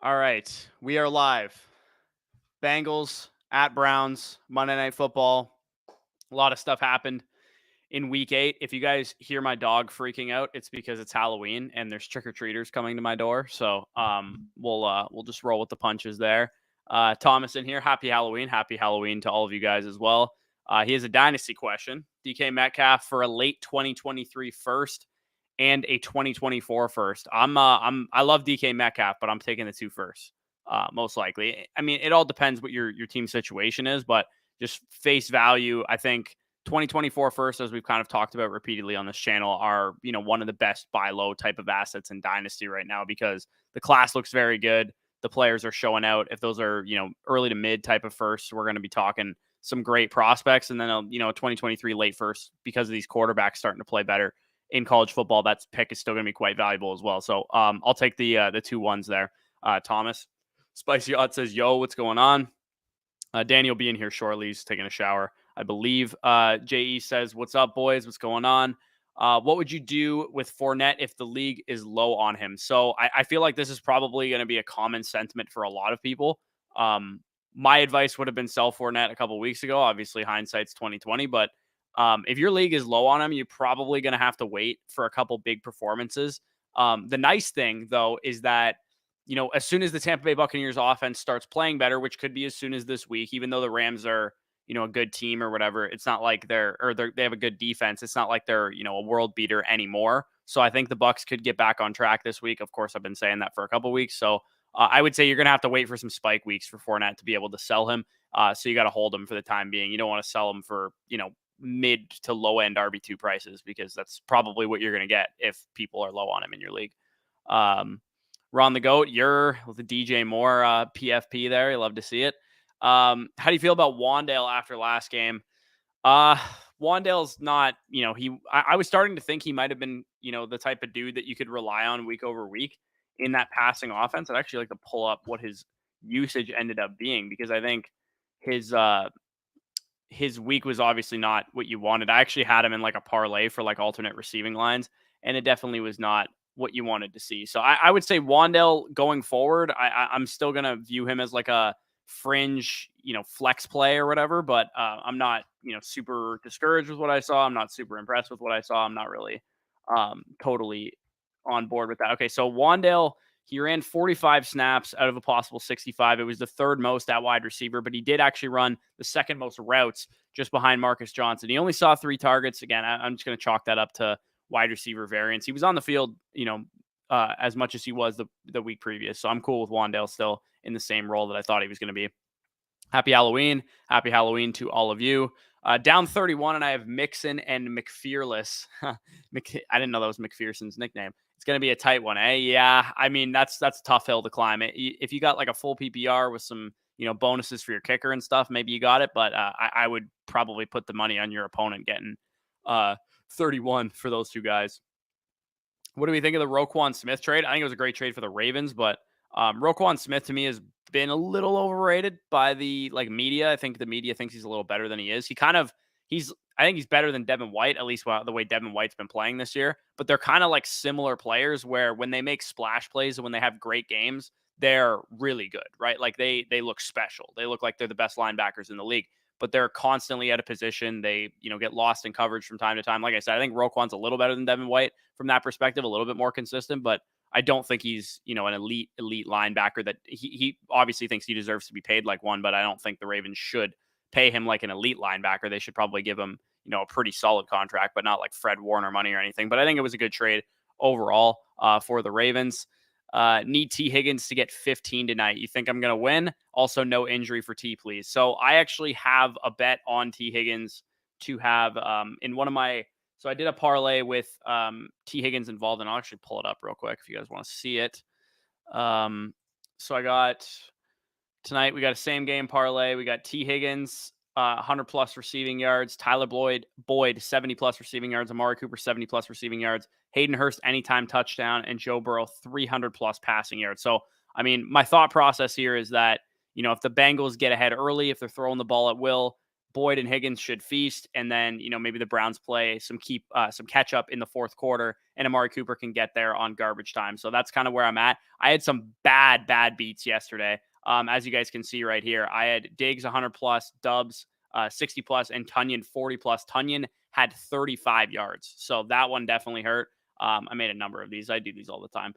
All right, we are live. Bengals at Browns, Monday Night Football. A lot of stuff happened in week 8. If you guys hear my dog freaking out, it's because it's Halloween and there's trick-or-treaters coming to my door. So we'll just roll with the punches there. Thomas in here. Happy Halloween to all of you guys as well. He has a dynasty question. DK Metcalf for a late 2023 first and a 2024 first. I love DK Metcalf, but I'm taking the 2 firsts. Most likely. I mean, it all depends what your team situation is, but just face value, I think 2024 first, as we've kind of talked about repeatedly on this channel, are, one of the best buy low type of assets in Dynasty right now because the class looks very good. The players are showing out. If those are, early to mid type of firsts, we're going to be talking some great prospects. And then, a 2023 late first because of these quarterbacks starting to play better in college football. That pick is still going to be quite valuable as well. So I'll take the 2 ones there. Thomas. Spicy Hot says, yo, what's going on? Danny will be in here shortly. He's taking a shower, I believe. JE says, what's up, boys? What's going on? What would you do with Fournette if the league is low on him? So I feel like this is probably going to be a common sentiment for a lot of people. My advice would have been sell Fournette a couple weeks ago. Obviously, hindsight's 2020. But if your league is low on him, you're probably going to have to wait for a couple big performances. The nice thing, though, is that as soon as the Tampa Bay Buccaneers offense starts playing better, which could be as soon as this week, even though the Rams are, a good team or whatever, it's not like they have a good defense. It's not like they're, a world beater anymore. So I think the Bucs could get back on track this week. Of course, I've been saying that for a couple weeks. So I would say you're going to have to wait for some spike weeks for Fournette to be able to sell him. So you got to hold him for the time being. You don't want to sell him for, mid to low end RB2 prices because that's probably what you're going to get if people are low on him in your league. Ron the GOAT, you're with the DJ Moore PFP there. You love to see it. How do you feel about Wandale after last game? Wandale's not, I was starting to think he might have been, the type of dude that you could rely on week over week in that passing offense. I'd actually like to pull up what his usage ended up being because I think his week was obviously not what you wanted. I actually had him in like a parlay for like alternate receiving lines, and it definitely was not what you wanted to see. So I would say Wandale going forward, I'm still going to view him as like a fringe, flex play or whatever, but I'm not, super discouraged with what I saw. I'm not super impressed with what I saw. I'm not really totally on board with that. Okay, so Wandale, he ran 45 snaps out of a possible 65. It was the 3rd most at wide receiver, but he did actually run the 2nd most routes just behind Marcus Johnson. He only saw 3 targets. Again, I'm just going to chalk that up to wide receiver variance. He was on the field, as much as he was the week previous. So I'm cool with Wandale still in the same role that I thought he was going to be. Happy Halloween. Happy Halloween to all of you. Down 31, and I have Mixon and McFearless. I didn't know that was McPherson's nickname. It's going to be a tight one, eh? Yeah, I mean, that's a tough hill to climb. If you got like a full PPR with some, bonuses for your kicker and stuff, maybe you got it. But I would probably put the money on your opponent getting 31 for those 2 guys. What do we think of the Roquan Smith trade? I think it was a great trade for the Ravens, but Roquan Smith to me has been a little overrated by the media. I think the media thinks he's a little better than he is. I think he's better than Devin White, at least the way Devin White's been playing this year. But they're kind of like similar players where when they make splash plays and when they have great games, they're really good, right? Like they look special. They look like they're the best linebackers in the league, but they're constantly out of position. They, get lost in coverage from time to time. Like I said, I think Roquan's a little better than Devin White from that perspective, a little bit more consistent, but I don't think he's, an elite linebacker that he obviously thinks he deserves to be paid like one, but I don't think the Ravens should pay him like an elite linebacker. They should probably give him, a pretty solid contract, but not like Fred Warner money or anything. But I think it was a good trade overall for the Ravens. Need T. Higgins to get 15 tonight. You think I'm going to win? Also, no injury for T, please. So I actually have a bet on T. Higgins to have in one of my. So I did a parlay with T. Higgins involved, and I'll actually pull it up real quick if you guys want to see it. So I got tonight. We got a same game parlay. We got T. Higgins 100 plus receiving yards. Tyler Boyd 70 plus receiving yards. Amari Cooper 70 plus receiving yards. Hayden Hurst anytime touchdown, and Joe Burrow 300 plus passing yards. So I mean, my thought process here is that if the Bengals get ahead early, if they're throwing the ball at will, Boyd and Higgins should feast, and then maybe the Browns play some catch up in the fourth quarter, and Amari Cooper can get there on garbage time. So that's kind of where I'm at. I had some bad beats yesterday. As you guys can see right here, I had Diggs 100 plus, Dubs 60 plus, and Tunyon 40 plus. Tunyon had 35 yards, so that one definitely hurt. I made a number of these. I do these all the time.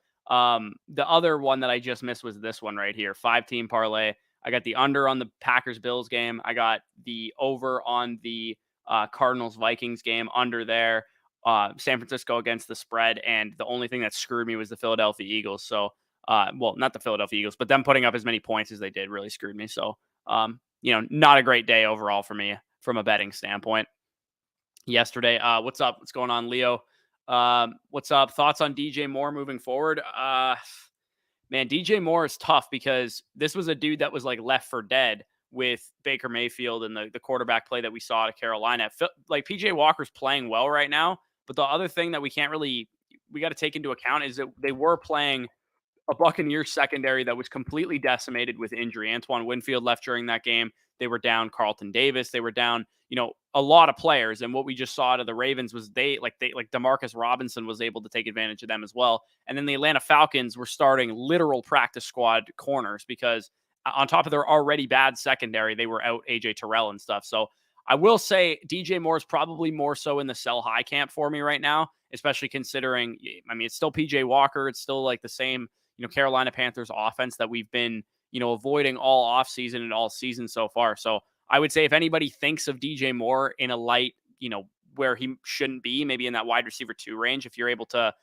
The other one that I just missed was this one right here, 5-team parlay. I got the under on the Packers-Bills game. I got the over on the Cardinals-Vikings game, under there. San Francisco against the spread, and the only thing that screwed me was the Philadelphia Eagles. So, well, not the Philadelphia Eagles, but them putting up as many points as they did really screwed me. So, not a great day overall for me from a betting standpoint yesterday. What's up? What's going on, Leo? What's up? Thoughts on DJ Moore moving forward? Man, DJ Moore is tough because this was a dude that was like left for dead with Baker Mayfield and the quarterback play that we saw at Carolina. Like PJ Walker's playing well right now, but the other thing that we got to take into account is that they were playing a Buccaneers secondary that was completely decimated with injury. Antoine Winfield left during that game. They were down Carlton Davis. They were down, a lot of players. And what we just saw out of the Ravens was they Demarcus Robinson was able to take advantage of them as well. And then the Atlanta Falcons were starting literal practice squad corners because on top of their already bad secondary, they were out AJ Terrell and stuff. So I will say DJ Moore is probably more so in the sell high camp for me right now, especially considering, it's still PJ Walker. It's still like the same, Carolina Panthers offense that we've been, avoiding all offseason and all season so far. So I would say if anybody thinks of DJ Moore in a light, where he shouldn't be, maybe in that wide receiver 2 range, if you're able to,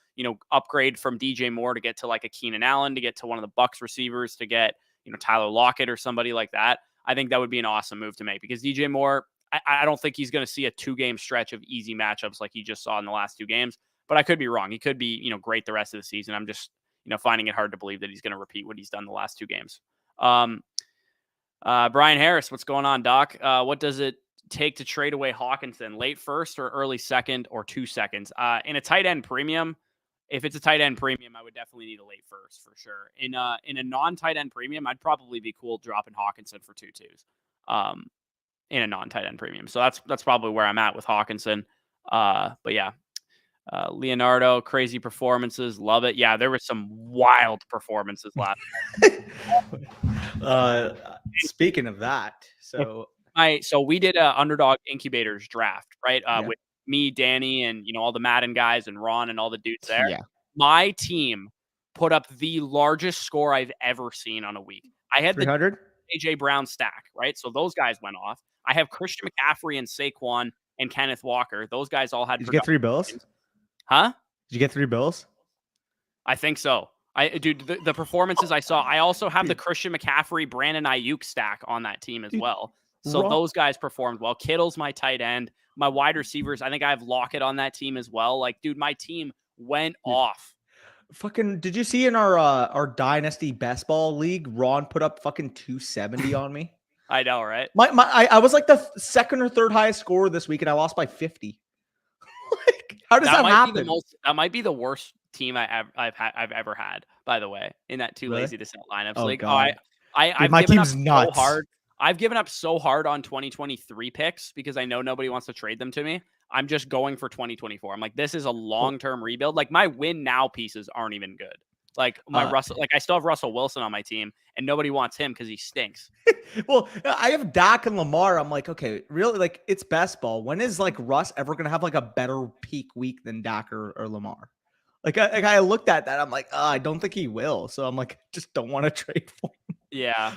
upgrade from DJ Moore to get to like a Keenan Allen, to get to one of the Bucs receivers, to get, Tyler Lockett or somebody like that, I think that would be an awesome move to make because DJ Moore, I don't think he's going to see a 2-game stretch of easy matchups like he just saw in the last 2 games, but I could be wrong. He could be, great the rest of the season. I'm just, finding it hard to believe that he's going to repeat what he's done the last 2 games. Brian Harris, what's going on, Doc? What does it take to trade away Hawkinson? Late first or early second or 2 seconds? In a tight end premium, if it's a tight end premium, I would definitely need a late first for sure. In a non-tight end premium, I'd probably be cool dropping Hawkinson for 2 2s. In a non-tight end premium. So that's probably where I'm at with Hawkinson. But yeah. Leonardo, crazy performances. Love it. Yeah, there were some wild performances last night. Speaking of that, so we did a Underdog Incubators draft, right? With me, Danny, and all the Madden guys and Ron and all the dudes there. Yeah. My team put up the largest score I've ever seen on a week. I had 300 the AJ Brown stack, right? So those guys went off. I have Christian McCaffrey and Saquon and Kenneth Walker. Those guys all had. Did you get 3 bills? Huh? Did you get 3 bills? I think so. The performances I saw. I also have the Christian McCaffrey, Brandon Ayuk stack on that team as well. So those guys performed well. Kittle's my tight end. My wide receivers, I think I have Lockett on that team as well. Like, dude, my team went off. Fucking, did you see in our Dynasty Best Ball League, Ron put up fucking 270 on me? I know, right? I was like the second or third highest scorer this week, and I lost by 50. Like, how does that happen? That might be the worst team I've ever had, by the way, in that too lazy to set lineups league. God. I've my given team's up nuts. so hard. I've given up so hard on 2023 picks because I know nobody wants to trade them to me. I'm just going for 2024. I'm like, this is a long-term rebuild. Like, my win now pieces aren't even good. Like I still have Russell Wilson on my team, and nobody wants him because he stinks. Well, I have Dak and Lamar. I'm like, okay, really? Like, it's best ball. When is like Russ ever gonna have like a better peak week than Dak or Lamar? Like I looked at that. I'm like, I don't think he will. So I'm like, just don't want to trade for him. Yeah.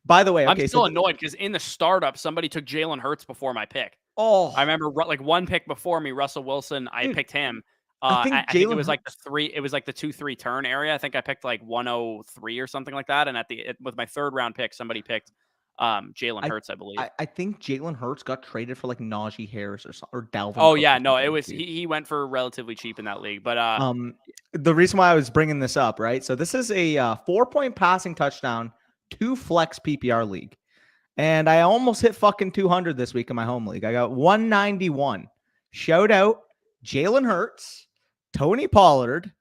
By the way, okay, I'm still annoyed because in the startup, somebody took Jalen Hurts before my pick. Oh, I remember like one pick before me, Russell Wilson. I picked him. I think it was like the 2-3 turn area. I think I picked like 103 or something like that. And with my 3rd round pick, somebody picked Jalen Hurts, I believe. I think Jalen Hurts got traded for like Najee Harris or Dalvin. Oh yeah, no, it was he went for relatively cheap in that league. But the reason why I was bringing this up, right? So this is a 4-point passing touchdown, 2 flex PPR league, and I almost hit fucking 200 this week in my home league. I got 191. Shout out Jalen Hurts, Tony Pollard,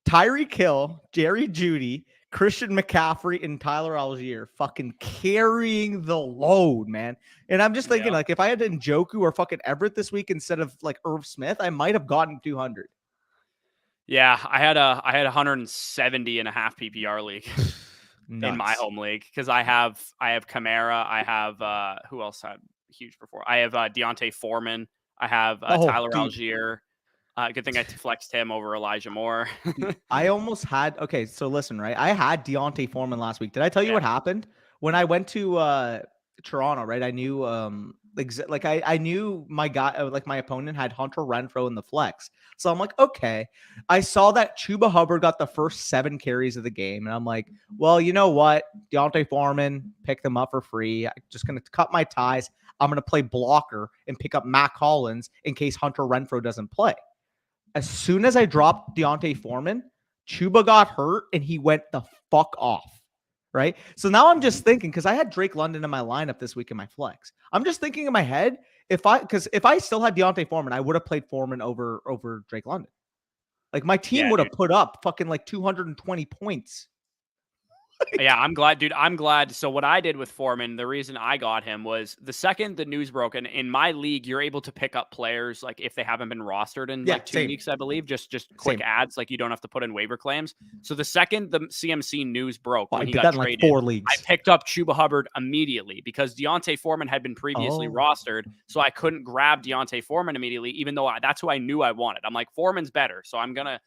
Tyreek Hill, Jerry Jeudy, Christian McCaffrey and Tyler Algier fucking carrying the load, man. And I'm just thinking, like, if I had Njoku or fucking Everett this week instead of like Irv Smith, I might have gotten 200. Yeah, I had 170 and a half PPR league in my home league because I have Kamara, I have who else had huge before? I have Deontay Foreman, I have Tyler Algier. Good thing I flexed him over Elijah Moore. I almost had. Okay, so listen, right? I had Deontay Foreman last week. Did I tell you what happened when I went to Toronto? Right, I knew I knew my guy, like my opponent had Hunter Renfrow in the flex, so I'm like, okay. I saw that Chuba Hubbard got the first 7 carries of the game, and I'm like, well, you know what? Deontay Foreman, pick them up for free. I'm just gonna cut my ties. I'm gonna play blocker and pick up Matt Collins in case Hunter Renfrow doesn't play. As soon as I dropped Deontay Foreman, Chuba got hurt and he went the fuck off. Right. So now I'm just thinking, because I had Drake London in my lineup this week in my flex. I'm just thinking in my head, if I still had Deontay Foreman, I would have played Foreman over Drake London. Like my team would have put up fucking like 220 points. Yeah, I'm glad, dude. I'm glad. So what I did with Foreman, the reason I got him was the second the news broke, and in my league, you're able to pick up players like if they haven't been rostered in like 2 weeks, I believe, just quick ads, like you don't have to put in waiver claims. So the second the CMC news broke, when he got traded, like 4 leagues. I picked up Chuba Hubbard immediately because Deontay Foreman had been previously rostered, so I couldn't grab Deontay Foreman immediately, even though that's who I knew I wanted. I'm like, Foreman's better, so I'm gonna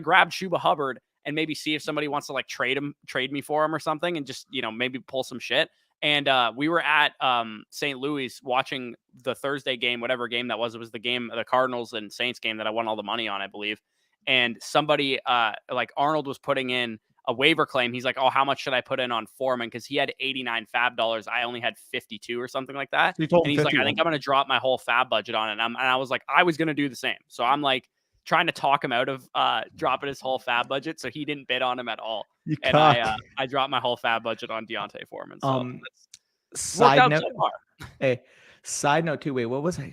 grab Chuba Hubbard and maybe see if somebody wants to like trade me for him or something, and just, maybe pull some shit. And we were at St. Louis watching the Thursday game, whatever game that was. It was the game, the Cardinals and Saints game that I won all the money on, I believe. And somebody like Arnold was putting in a waiver claim. He's like, oh, how much should I put in on Foreman? Because he had 89 fab dollars. I only had 52 or something like that. And he's like, I think I'm going to drop my whole fab budget on it. And I was like, I was going to do the same. So I'm like, trying to talk him out of dropping his whole fab budget, so he didn't bid on him at all. And I dropped my whole fab budget on Deontay Foreman. So side note, side note too. Wait, what was I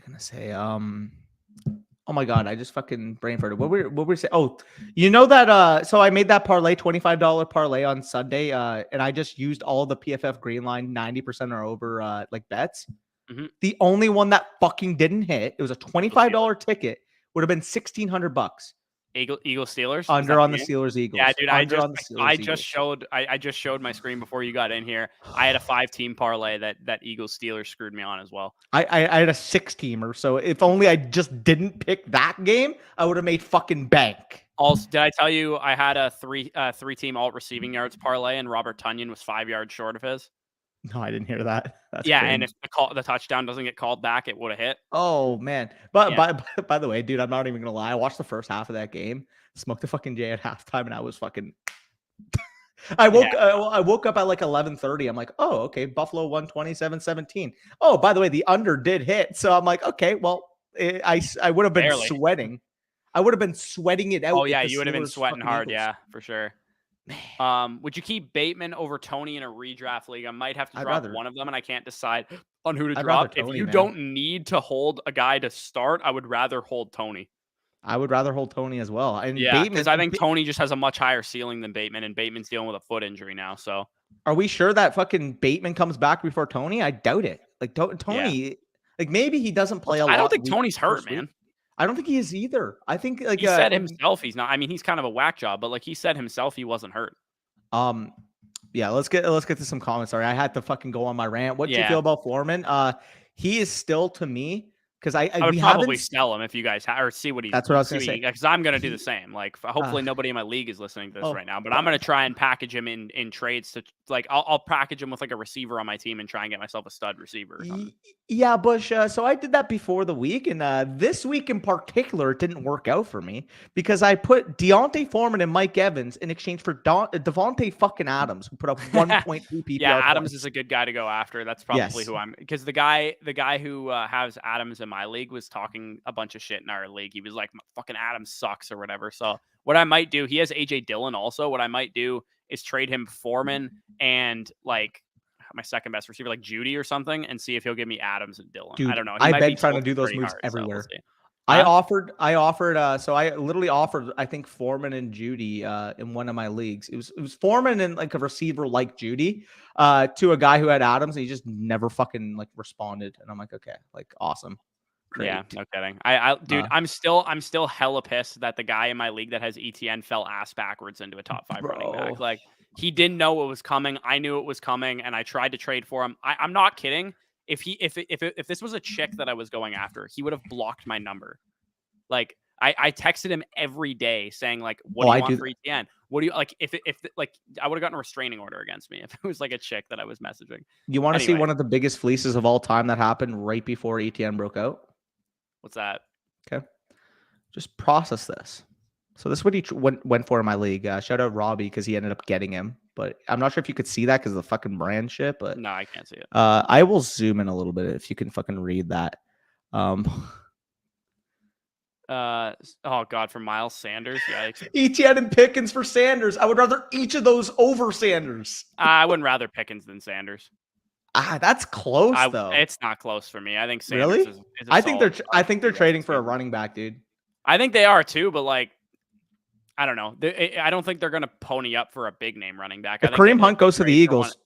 gonna say? Oh my god, I just fucking brain farted. What were we saying? Oh, you know that so I made that parlay, $25 parlay on Sunday, and I just used all the PFF green line 90% or over like bets. Mm-hmm. The only one that fucking didn't hit, it was a $25 ticket. Would have been $1,600. Eagle Steelers under on the Steelers Eagles. Yeah, dude. I just showed my screen before you got in here. I had a 5-team parlay that Eagles Steelers screwed me on as well. I had a 6-teamer. So if only I just didn't pick that game, I would have made fucking bank. Also, did I tell you I had a 3-team alt receiving yards parlay, and Robert Tonyan was 5 yards short of his? No, I didn't hear that. That's crazy. Crazy. And if the touchdown doesn't get called back, it would have hit. Oh man! But by the way, dude, I'm not even gonna lie. I watched the first half of that game, smoked the fucking J at halftime, and I was fucking. I woke up at like 11:30. I'm like, oh, okay, Buffalo won 27-17. Oh, by the way, the under did hit, so I'm like, okay, well, I would have been sweating. I would have been sweating it out. Oh yeah, you would have been sweating hard. Eagles. Yeah, for sure. Would you keep Bateman over Tony in a redraft league? I might have to drop one of them, and I can't decide on who to drop. If you don't need to hold a guy to start, I would rather hold Tony. I would rather hold Tony as well. And yeah, because I think Tony just has a much higher ceiling than Bateman, and Bateman's dealing with a foot injury now. So, are we sure that fucking Bateman comes back before Tony? I doubt it. Like Tony, like maybe he doesn't play a lot. I don't think Tony's hurt, man. I don't think he is either. I think like he said himself he's not. I mean, he's kind of a whack job, but like he said himself he wasn't hurt. Yeah, let's get to some comments. Sorry, I had to fucking go on my rant. What do you feel about Foreman? He is still to me because I would probably sell him if you guys or see what he's. That's what I was gonna say. Because I'm gonna do the same. Like hopefully nobody in my league is listening to this right now, but I'm gonna try and package him in trades to like I'll package him with like a receiver on my team and try and get myself a stud receiver or something. Yeah, Bush. So I did that before the week, and this week in particular, it didn't work out for me because I put Deontay Foreman and Mike Evans in exchange for Devontae fucking Adams, who put up 1.2 PPR. Yeah, Adams is a good guy to go after. That's probably who I'm because the guy who has Adams in my league was talking a bunch of shit in our league. He was like, "Fucking Adams sucks" or whatever. So what I might do, he has AJ Dillon also. What I might do is trade him Foreman and like my second best receiver, like Judy or something, and see if he'll give me Adams and Dillon. Dude, I don't know. I've been trying to do those moves everywhere. So I Huh? offered, so I literally offered, I think Foreman and Judy in one of my leagues. It was Foreman and like a receiver like Judy to a guy who had Adams, and he just never fucking like responded. And I'm like, okay, like awesome, Yeah, great. no kidding. Dude, Uh, I'm still hella pissed that the guy in my league that has ETN fell ass backwards into a top 5 running back. bro, Like, he didn't know it was coming. I knew it was coming, and I tried to trade for him. I'm not kidding. If this was a chick that I was going after, he would have blocked my number. Like, I texted him every day saying like, "What oh, do you I want do. for ETN? What do you like?" If like I would have gotten a restraining order against me if it was like a chick that I was messaging. You want to see Anyway, one of the biggest fleeces of all time that happened right before ETN broke out? what's that? Okay, just process this. So this is what he went for in my league. Shout out Robbie because he ended up getting him, but I'm not sure if you could see that because of the fucking brand shit. But No, I can't see it. I will zoom in a little bit if you can fucking read that. Oh God, for Miles Sanders, yikes. ETN and Pickens for Sanders. I would rather each of those over Sanders. I wouldn't rather Pickens than Sanders. That's close though. It's not close for me. I think Sanders Really? is a I think solid. they're Yeah, trading for a Sanders. running back, dude. I think they are too, but like, I don't know. I don't think they're going to pony up for a big name running back. I If think Kareem they'll Hunt goes to the trade for one. Eagles,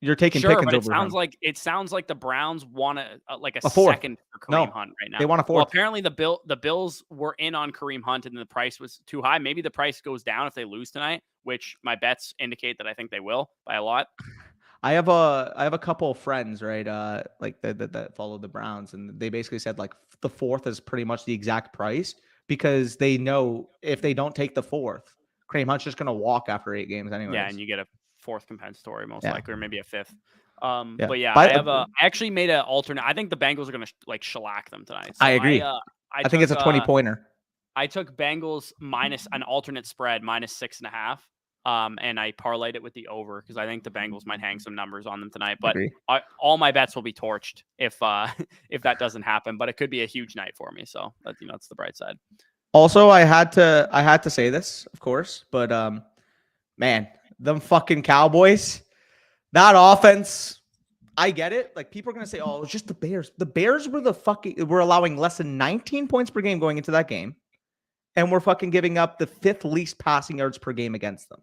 you're taking Sure, Pickens but over him. it sounds like the Browns want like a A fourth. second for Kareem No, Hunt right now. they want a Well, fourth. apparently the Bills were in on Kareem Hunt and the price was too high. Maybe the price goes down if they lose tonight, which my bets indicate that I think they will by a lot. I have a couple of friends, right? Like that follow the Browns, and they basically said like the fourth is pretty much the exact price because they know if they don't take the fourth, Kareem Hunt's just gonna walk after 8 games, Yeah, anyways. and you get a fourth compensatory most Yeah, likely, or maybe a fifth. yeah. But yeah, But I actually made an alternate. I think the Bengals are gonna like shellac them tonight. I So agree. I I think it's took a 20-pointer. I took Bengals minus an alternate spread -6.5. And I parlayed it with the over because I think the Bengals might hang some numbers on them tonight. But Agree. all my bets will be torched if if that doesn't happen. But it could be a huge night for me. So that's the bright side. Also, I had to say this, of course, but man, them fucking Cowboys, that offense. I get it. Like people are gonna say, "Oh, it's just the Bears." The Bears were allowing less than 19 points per game going into that game, and we're fucking giving up the 5th least passing yards per game against them.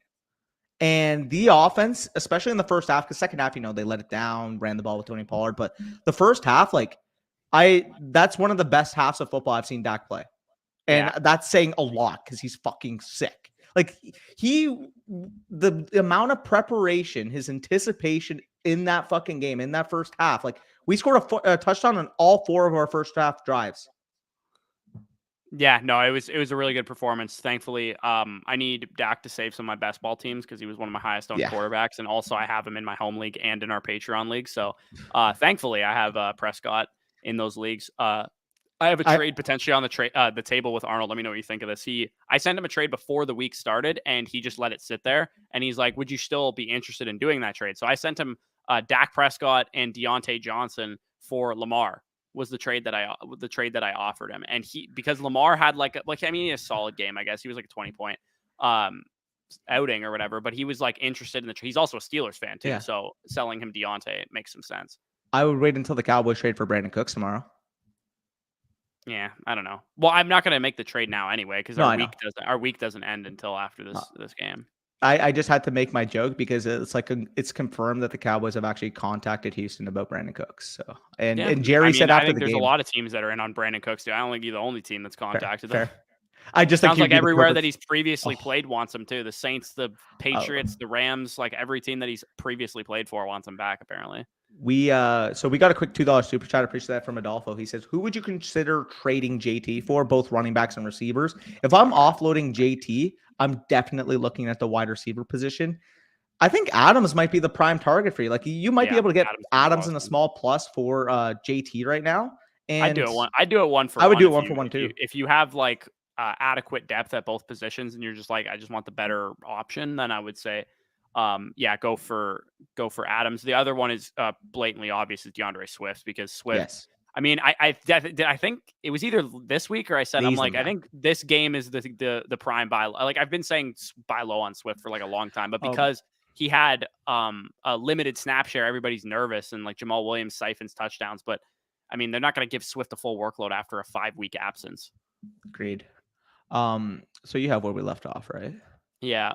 And the offense, especially in the first half, because second half, they let it down, ran the ball with Tony Pollard, but the first half, like that's one of the best halves of football I've seen Dak play, and Yeah. that's saying a lot because he's fucking sick. Like the amount of preparation, his anticipation in that fucking game, in that first half, like we scored a touchdown on all 4 of our first half drives. Yeah, no, it was a really good performance. Thankfully, I need Dak to save some of my best ball teams because he was one of my highest owned Yeah. quarterbacks, and also I have him in my home league and in our Patreon league. So, thankfully, I have Prescott in those leagues. I have a trade potentially on the table with Arnold. Let me know what you think of this. I sent him a trade before the week started, and he just let it sit there. And he's like, "Would you still be interested in doing that trade?" So I sent him Dak Prescott and Deontay Johnson for Lamar. Was the trade that I offered him, and because Lamar had he had a solid game. I guess he was like a 20-point outing or whatever, but he was like interested in the trade. He's also a Steelers fan too, so selling him Deontay makes some sense. I would wait until the Cowboys trade for Brandon Cooks tomorrow. Yeah, I don't know. Well, I'm not going to make the trade now anyway because our week doesn't end until after this game. I just had to make my joke because it's like it's confirmed that the Cowboys have actually contacted Houston about Brandon Cooks. So and Jerry said after the game, there's a lot of teams that are in on Brandon Cooks too. I don't think he's the only team that's contacted him. I just sounds like everywhere that he's previously played wants him too. The Saints, the Patriots, the Rams, like every team that he's previously played for wants him back. Apparently, we got a quick $2 super chat. Appreciate that from Adolfo. He says, "Who would you consider trading JT for, both running backs and receivers? If I'm offloading JT, I'm definitely looking at the wide receiver position. I think Adams might be the prime target for you. Like you might be able to get Adams in a small plus for JT right now. And I do it one. I do it one for. I would one do it one for one too. If you have like adequate depth at both positions, and you're just like, I just want the better option, then I would say, go for Adams. The other one is blatantly obvious is DeAndre Swift because Swift. Yes. I mean, I think it was either this week or I said, I think this game is the prime buy. Like I've been saying buy low on Swift for like a long time, but because he had a limited snap share, everybody's nervous and like Jamal Williams siphons touchdowns. But I mean, they're not going to give Swift a full workload after a 5-week absence. Agreed. So you have where we left off, right? Yeah.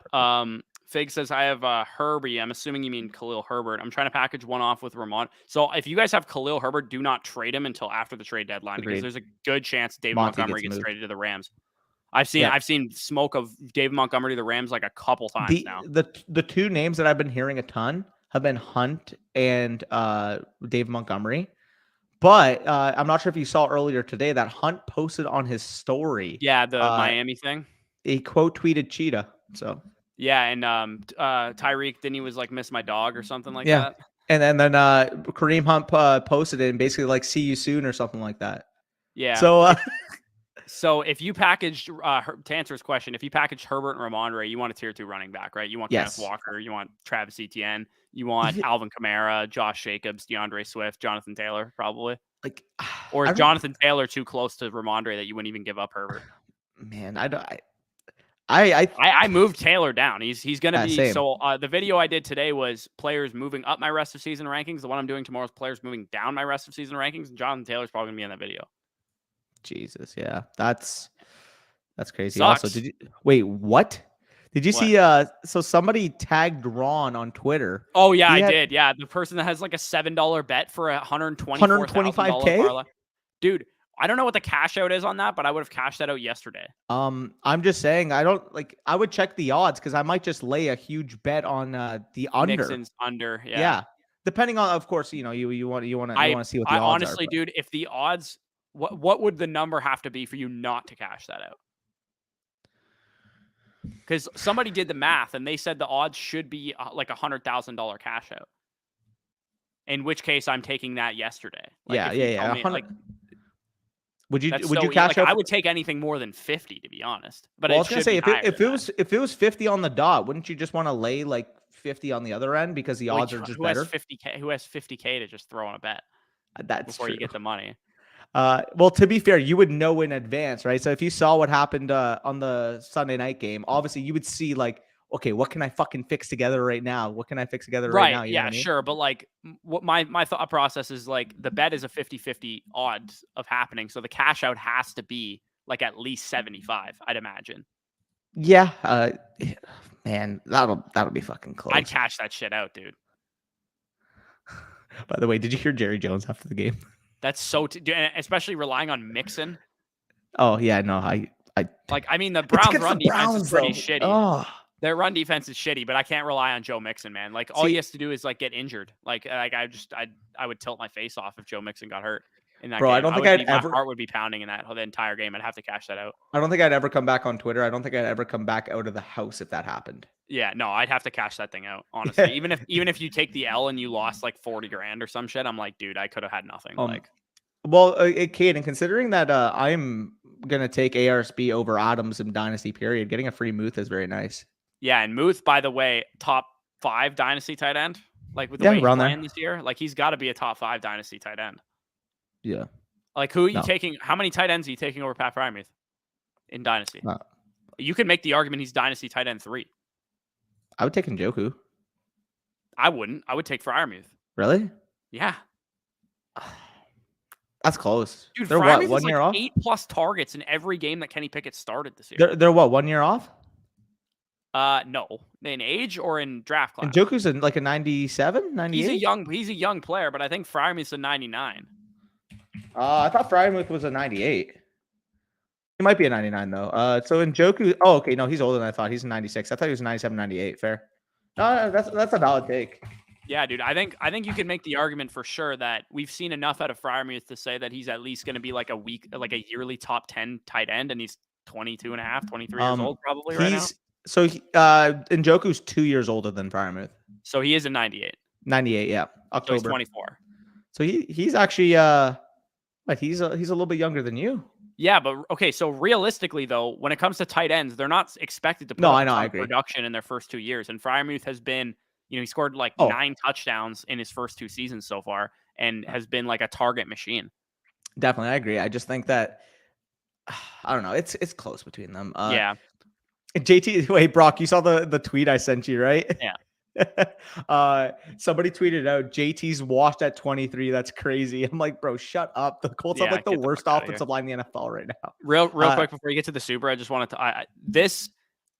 Fig says, I have Herbie. I'm assuming you mean Khalil Herbert. I'm trying to package one off with Ramon. So if you guys have Khalil Herbert, do not trade him until after the trade deadline because there's a good chance David Montgomery gets traded to the Rams. I've seen smoke of David Montgomery to the Rams like a couple times now. The two names that I've been hearing a ton have been Hunt and Dave Montgomery. But I'm not sure if you saw earlier today that Hunt posted on his story. Yeah, the Miami thing. He quote tweeted Cheetah. So yeah, and Tyreek, then he was like, miss my dog or something like that. And then Kareem Hunt posted it and basically like, see you soon or something like that. Yeah. So so if you packaged to answer his question, if you packaged Herbert and Ramondre, you want a tier 2 running back, right? You want Kenneth Walker, you want Travis Etienne, you want Alvin Kamara, Josh Jacobs, DeAndre Swift, Jonathan Taylor, probably. Like, or is Jonathan Taylor too close to Ramondre that you wouldn't even give up Herbert? Man, I moved Taylor down. He's going to be same. So the video I did today was players moving up my rest of season rankings. The one I'm doing tomorrow is players moving down my rest of season rankings. And Jonathan Taylor's probably going to be in that video. Jesus, yeah, that's crazy. Sucks. Also, wait? What? Did you see? So somebody tagged Ron on Twitter. Oh yeah, I did. Yeah, the person that has like a $7 bet for $125K. Dude, I don't know what the cash out is on that, but I would have cashed that out yesterday. I'm just saying I would check the odds because I might just lay a huge bet on the under. Mixon's under. Yeah. Depending on, of course, you want to see what the odds are. Honestly, dude, if the odds, what would the number have to be for you not to cash that out? Because somebody did the math and they said the odds should be like $100,000 cash out. In which case, I'm taking that yesterday. Like, yeah. Would you cash like, out? I would take anything more than 50, to be honest. But I was gonna say if it was 50 on the dot, wouldn't you just want to lay like 50 on the other end because the odds are just better? Who has 50K to just throw on a bet? That's before true. You get the money. Well, to be fair, you would know in advance, right? So if you saw what happened on the Sunday night game, obviously you would see like, okay, what can I fucking fix together right now? What can I fix together right now? You know what I mean? Sure. But like what my thought process is like the bet is a 50-50 odds of happening. So the cash out has to be like at least 75, I'd imagine. Yeah. Man, that'll be fucking close. I'd cash that shit out, dude. By the way, did you hear Jerry Jones after the game? That's so, especially relying on Mixon. Oh yeah, no, I mean the Browns run defense is pretty shitty. Oh. Their run defense is shitty, but I can't rely on Joe Mixon, man. Like all he has to do is like get injured. Like I would tilt my face off if Joe Mixon got hurt in that game. I don't think my heart would be pounding in the entire game. I'd have to cash that out. I don't think I'd ever come back on Twitter. I don't think I'd ever come back out of the house if that happened. Yeah, no, I'd have to cash that thing out, honestly. Even if you take the L and you lost like 40 grand or some shit, I'm like, dude, I could have had nothing. Well, Caden, considering that I'm gonna take ARSB over Adams in Dynasty period, getting a free Muth is very nice. Yeah, and Muth, by the way, top 5 Dynasty tight end. Like with the way he's playing this year, like he's got to be a top 5 Dynasty tight end. Yeah. Like who are you taking? How many tight ends are you taking over Pat Freiermuth in Dynasty? No. You could make the argument he's Dynasty tight end 3. I would take Njoku. I wouldn't. I would take Freiermuth. Really? Yeah. That's close. Dude, they're what, 1 year off? 8+ targets in every game that Kenny Pickett started this year. They're what, 1 year off? No. In age or in draft class? Njoku's like a 97, 98? He's a young player, but I think Freiermuth's a 99. I thought Freiermuth was a 98. He might be a 99 though. So Njoku, okay, no, he's older than I thought. He's a 96. I thought he was a 97, 98. Fair. No, that's a valid take. Yeah, dude. I think you can make the argument for sure that we've seen enough out of Freiermuth to say that he's at least going to be like a yearly top 10 tight end, and he's 22 and a half, 23 years old probably right now. So Njoku's 2 years older than Freiermuth. So he is a 98. 98, yeah. October. So he's 24. So he's actually he's a little bit younger than you. Yeah, but okay, so realistically though, when it comes to tight ends, they're not expected to put production in their first 2 years. And Freiermuth has been, he scored like 9 touchdowns in his first 2 seasons so far and has been like a target machine. Definitely, I agree. I just think that I don't know, it's close between them. Yeah. JT, wait, Brock, you saw the tweet I sent you, right? Yeah. Somebody tweeted out JT's washed at 23. That's crazy. I'm like, bro, shut up. The Colts have Yeah, like the get the worst fuck out of here. offensive line in the NFL right now. Real quick before you get to the Super, I just wanted to. This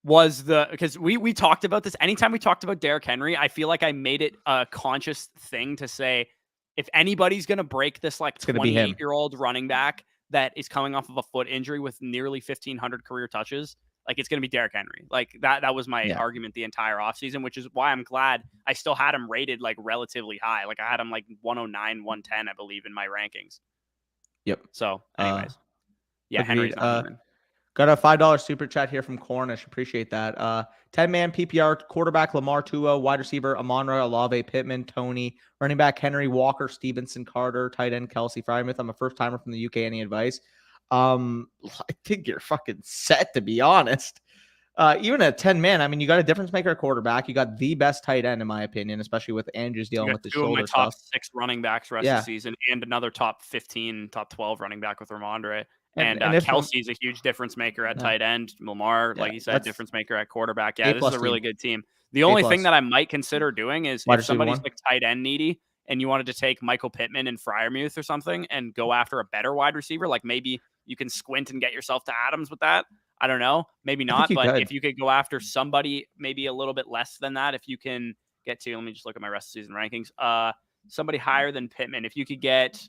was because we talked about this. Anytime we talked about Derrick Henry, I feel like I made it a conscious thing to say, if anybody's gonna break this like It's gonna be him. 28-year-old running back that is coming off of a foot injury with nearly 1,500 career touches, like it's gonna be Derrick Henry. Like that was my argument the entire offseason, which is why I'm glad I still had him rated like relatively high. Like I had him like 109, 110, I believe, in my rankings. Yep. So, anyways. Yeah, agreed. Henry's not moving. Got a $5 super chat here from Cornish. Appreciate that. 10-man PPR quarterback Lamar Tua, wide receiver Amon-Ra, Olave, Pittman, Tony, running back Henry, Walker, Stevenson, Carter, tight end Kelsey, Frymouth. I'm a first timer from the UK. Any advice? I think you're fucking set, to be honest. Even at 10-man, I mean, you got a difference maker at quarterback. You got the best tight end, in my opinion, especially with Andrews dealing with the shoulder top stuff. 6 running backs rest of the season, and another top 15, top 12 running back with Ramondre. And Kelsey's a huge difference maker at tight end. Lamar, like you said, difference maker at quarterback. Yeah, this is a really good team. The only thing that I might consider doing is if somebody's like tight end needy and you wanted to take Michael Pittman and Freiermuth or something and go after a better wide receiver, like maybe you can squint and get yourself to Adams with that. I don't know. Maybe not. But if you could go after somebody maybe a little bit less than that, if you can get to, let me just look at my rest of season rankings. Somebody higher than Pittman. If you could get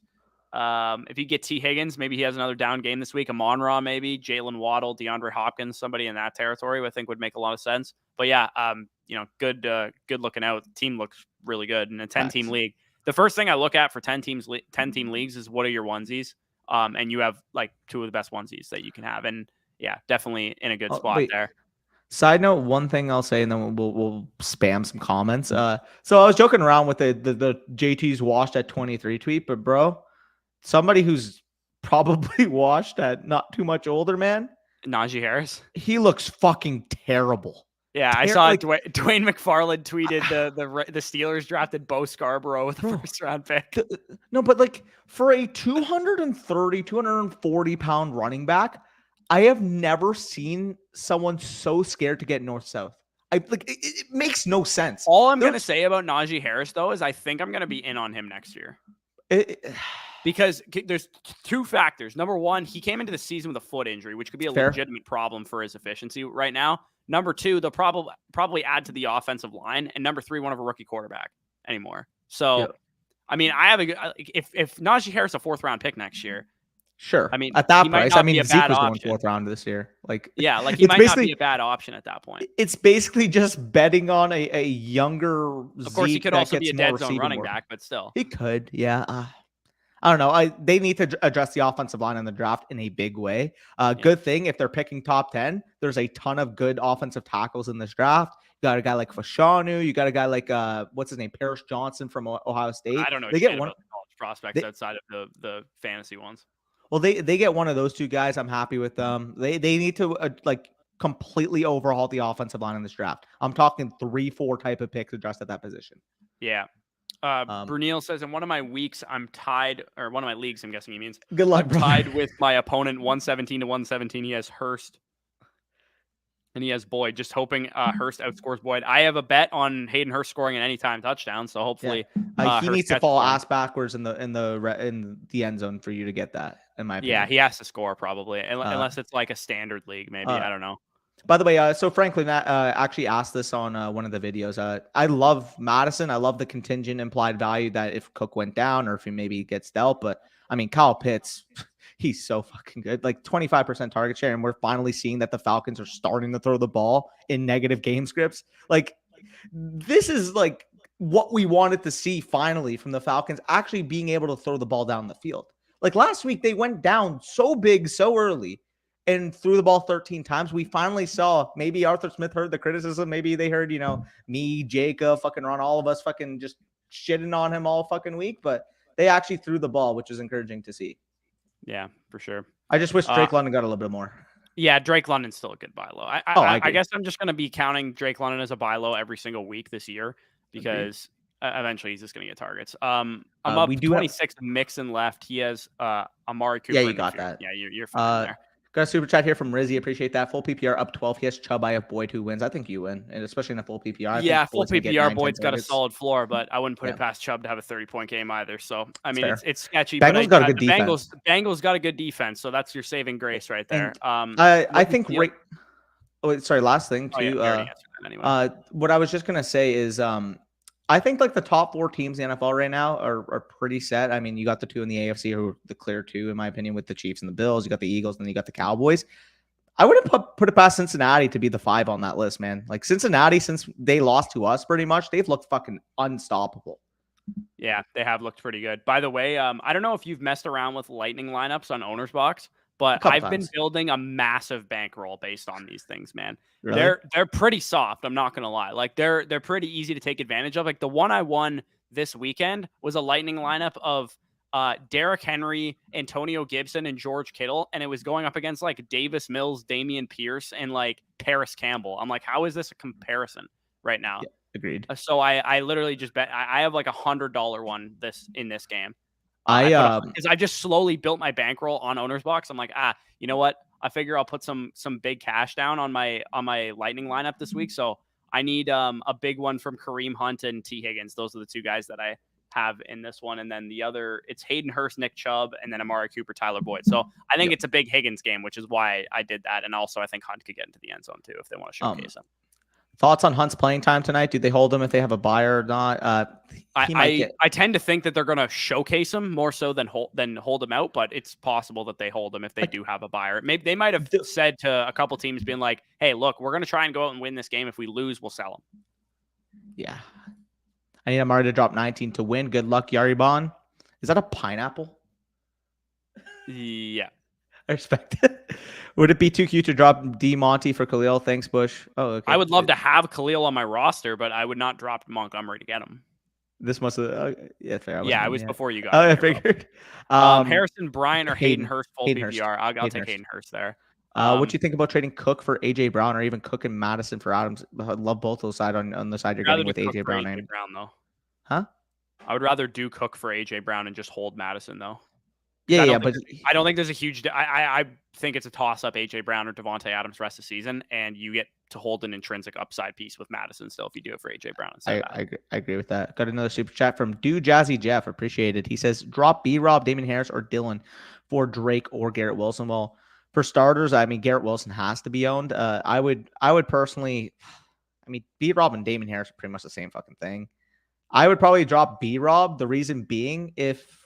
T. Higgins, maybe he has another down game this week. Amon-Ra, maybe Jalen Waddle, DeAndre Hopkins, somebody in that territory, I think would make a lot of sense. But yeah, good looking out. The team looks really good in a 10-team league. The first thing I look at for 10-team leagues is what are your onesies? And you have like 2 of the best onesies that you can have. And yeah, definitely in a good spot there. Side note, one thing I'll say, and then we'll spam some comments. So I was joking around with the JT's washed at 23 tweet, but bro, somebody who's probably washed at not too much older, man. Najee Harris. He looks fucking terrible. Yeah, I saw Dwayne McFarland tweeted the Steelers drafted Bo Scarborough with the first round pick. No, but like for a 230, 240 pound running back, I have never seen someone so scared to get north-south. It makes no sense. All I'm going to say about Najee Harris, though, is I think I'm going to be in on him next year. Because there's 2 factors. Number one, he came into the season with a foot injury, which could be a legitimate problem for his efficiency right now. Number 2, they'll probably add to the offensive line. And number 3, won't have a rookie quarterback anymore. So, I mean, if Najee Harris a 4th round pick next year, sure. I mean, at that price, I mean, Zeke was going 4th round this year. He might not be a bad option at that point. It's basically just betting on a younger. Of course, he could also be a dead zone running back, but still, he could. Yeah. I don't know. They need to address the offensive line in the draft in a big way. Good thing if they're picking top 10, there's a ton of good offensive tackles in this draft. You got a guy like Fashanu. You got a guy like what's his name, Paris Johnson from Ohio State. I don't know. They get one college prospects outside of the fantasy ones. Well, they get one of those 2 guys. I'm happy with them. They need to completely overhaul the offensive line in this draft. I'm talking 3-4 type of picks addressed at that position. Yeah. Brunel says, in one of my weeks, I'm tied, or one of my leagues, I'm guessing he means. Good luck, I'm tied with my opponent 117 to 117. He has Hurst and he has Boyd. Just hoping Hurst outscores Boyd. I have a bet on Hayden Hurst scoring an anytime touchdown, so hopefully he needs to fall ass backwards in the end zone for you to get that. In my opinion. Yeah, he has to score probably, unless it's like a standard league, maybe. I don't know. By the way, so Franklin actually asked this on one of the videos. I love Madison. I love the contingent implied value that if Cook went down or if he maybe gets dealt. But I mean, Kyle Pitts, he's so fucking good. Like 25% target share, and we're finally seeing that the Falcons are starting to throw the ball in negative game scripts. Like this is like what we wanted to see finally from the Falcons actually being able to throw the ball down the field. Like last week, they went down so big, so early, and threw the ball 13 times. We finally saw, maybe Arthur Smith heard the criticism. Maybe they heard, me, Jacob, fucking Ron, all of us fucking just shitting on him all fucking week. But they actually threw the ball, which is encouraging to see. Yeah, for sure. I just wish Drake London got a little bit more. Yeah, Drake London's still a good buy low. I guess I'm just going to be counting Drake London as a buy low every single week this year because eventually he's just going to get targets. I'm up 26 Mixon left. He has Amari Cooper. Yeah, you got that. Yeah, you're fine there. Got a super chat here from Rizzy. Appreciate that. Full PPR up 12. He has Chubb. I have Boyd who wins. I think you win, and especially in a full PPR. I Yeah, think full Boyd's gonna get PPR. 9, 10 Boyd's got a targets. solid floor, but I wouldn't put Yeah. it past Chubb to have a 30-point game either. So I mean, fair. it's sketchy. Bengals But got a good defense. Bengals got a good defense, so that's your saving grace right there. And I think yep. Oh, sorry. Last thing Oh, yeah, too. we already answered that anyway. What I was just gonna say is, I think like the top 4 teams in the NFL right now are pretty set. I mean, you got the 2 in the AFC who are the clear 2, in my opinion, with the Chiefs and the Bills. You got the Eagles, and then you got the Cowboys. I wouldn't put it past Cincinnati to be the 5 on that list, man. Like Cincinnati, since they lost to us, pretty much they've looked fucking unstoppable. Yeah, they have looked pretty good. By the way, I don't know if you've messed around with lightning lineups on Owner's Box, but I've been building a massive bankroll based on these things, man. Really? They're pretty soft. I'm not gonna lie. Like they're pretty easy to take advantage of. Like the one I won this weekend was a lightning lineup of Derrick Henry, Antonio Gibson, and George Kittle, and it was going up against like Davis Mills, Damian Pierce, and like Paris Campbell. I'm like, how is this a comparison right now? Yeah, agreed. So I literally just bet I have like $100 one in this game. Because I just slowly built my bankroll on Owner's Box. I'm like, you know what? I figure I'll put some big cash down on my lightning lineup this week. So I need a big one from Kareem Hunt and T Higgins. Those are the 2 guys that I have in this one. And then the other, it's Hayden Hurst, Nick Chubb, and then Amari Cooper, Tyler Boyd. So I think it's a big Higgins game, which is why I did that. And also I think Hunt could get into the end zone too if they want to showcase him. Thoughts on Hunt's playing time tonight? Do they hold him if they have a bye or not? I tend to think that they're going to showcase him more so than hold him out, but it's possible that they hold him if they do have a bye. Maybe they might have said to a couple teams, being like, "Hey, look, we're going to try and go out and win this game. If we lose, we'll sell him." Yeah, I need Amari to drop 19 to win. Good luck, Yaribon. Is that a pineapple? Yeah. I respect it. Would it be too cute to drop D Monty for Khalil? Thanks, Bush. Oh, okay. I would love to have Khalil on my roster, but I would not drop Montgomery to get him. This must have, fair. It was before you got. Oh, I figured. Harrison Bryant or Hayden Hurst full Hayden PPR. I'll take Hayden Hurst there. What do you think about trading Cook for AJ Brown, or even Cook and Madison for Adams? I love both those sides on the side you're getting with AJ Brown. Though. Huh? I would rather do Cook for AJ Brown and just hold Madison though. Yeah, but I don't think there's a huge. I think it's a toss up AJ Brown or Devontae Adams rest of the season, and you get to hold an intrinsic upside piece with Madison still if you do it for AJ Brown. I agree with that. Got another super chat from Jazzy Jeff. Appreciate it. He says drop B-Rob, Damien Harris, or Dylan for Drake or Garrett Wilson. Well, for starters, I mean Garrett Wilson has to be owned. I would personally. I mean B-Rob and Damien Harris are pretty much the same fucking thing. I would probably drop B-Rob. The reason being, if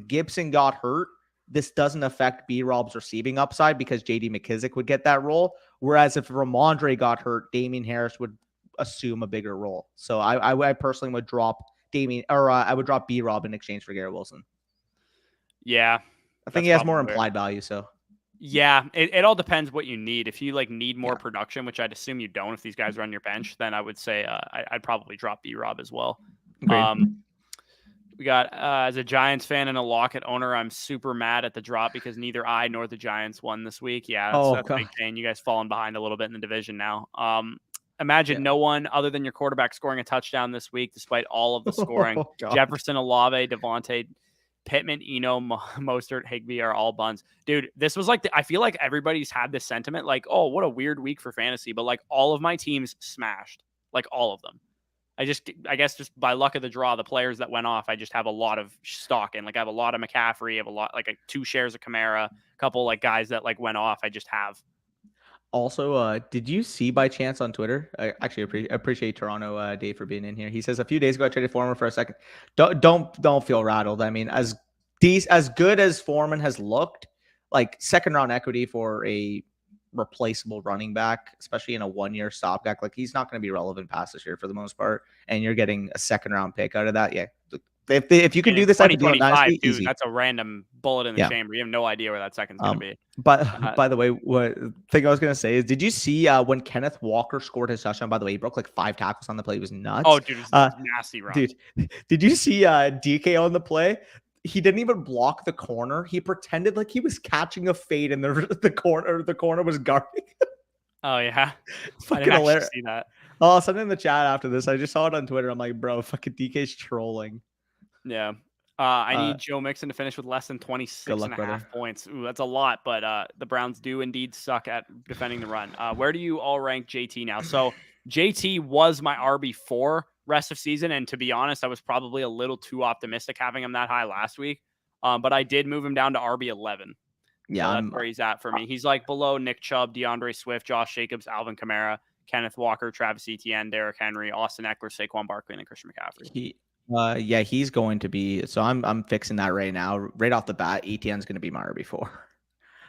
Gibson got hurt, this doesn't affect B-Rob's receiving upside because J.D. McKissick would get that role. Whereas if Ramondre got hurt, Damien Harris would assume a bigger role. So I personally would drop I would drop B-Rob in exchange for Garrett Wilson. Yeah. I think he has more implied value. So yeah, it all depends what you need. If you need more production, which I'd assume you don't if these guys are on your bench, then I would say I'd probably drop B-Rob as well. We got, as a Giants fan and a Lockett owner, I'm super mad at the drop because neither I nor the Giants won this week. Yeah, that's a big pain. You guys falling behind a little bit in the division now. Imagine no one other than your quarterback scoring a touchdown this week, despite all of the scoring. Jefferson, Olave, Devontae, Pittman, Eno, Mostert, Higbee are all buns. Dude, this was I feel like everybody's had this sentiment like, oh, what a weird week for fantasy. But all of my teams smashed, all of them. I guess just by luck of the draw, the players that went off, I just have a lot of stock in. I have a lot of McCaffrey, I have a lot, 2 shares of Kamara, a couple guys that went off. I just have. Also, did you see by chance on Twitter? I actually appreciate Toronto Dave for being in here. He says a few days ago I traded Foreman for a second. Don't feel rattled. I mean, as good as Foreman has looked, second round equity for a replaceable running back, especially in a 1-year stopgap, he's not going to be relevant past this year for the most part, and you're getting a second round pick out of that. Yeah, if you can do this type of deal, dude, that's a random bullet in the chamber. You have no idea where that second's going to be. But by the way, what thing I was going to say is, did you see when Kenneth Walker scored his touchdown? By the way, he broke 5 tackles on the play. It was nuts. Oh, dude, it was nasty run. Dude, did you see DK on the play? He didn't even block the corner. He pretended like he was catching a fade and the corner was guarding. Oh yeah. I didn't actually see that. Oh, send it in the chat after this. I just saw it on Twitter. I'm like, bro, fucking DK's trolling. Yeah. I need Joe Mixon to finish with less than Good 26 luck, and a brother. half points. Ooh, that's a lot, but the Browns do indeed suck at defending the run. Where do you all rank JT now? So JT was my RB4 rest of season, and to be honest, I was probably a little too optimistic having him that high last week. But I did move him down to RB11. Yeah, So that's where he's at for me. He's like below Nick Chubb, DeAndre Swift, Josh Jacobs, Alvin Kamara, Kenneth Walker, Travis Etienne, Derrick Henry, Austin Eckler, Saquon Barkley, and Christian McCaffrey. Yeah, he's going to be. So I'm fixing that right now. Right off the bat, Etienne's going to be my RB4.